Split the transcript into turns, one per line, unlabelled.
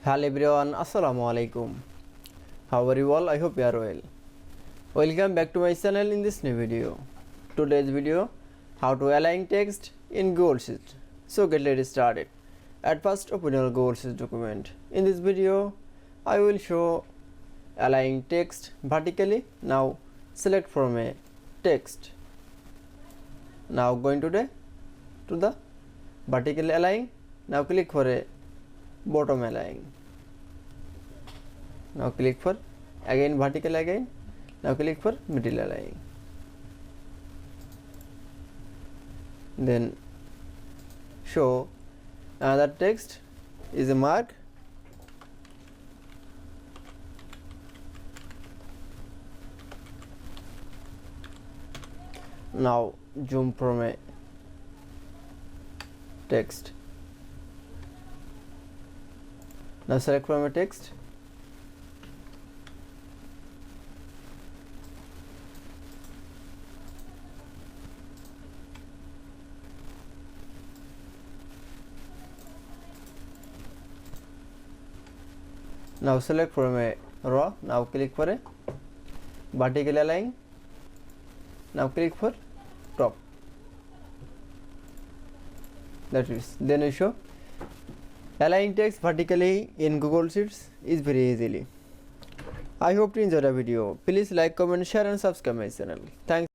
Hello everyone, Assalamu alaikum. How are you all? I hope you are well. Welcome back to my channel in this new video. Today's video, how to align text in Google Sheet. So let's start it. At first, open your Google Sheet document. In this video, I will show align text vertically. Now select from a text. Now going to the vertical align. Now click for a bottom align. Now click for again vertical again. Now click for middle align. Then show another text is a mark. Now zoom from a text. Now select from a text. Now select from a row. Now click for a vertical align. Now click for top. That is, then we show align text vertically in Google Sheets is very easily. I hope you enjoyed the video. Please like, comment, share and subscribe my channel. Thanks.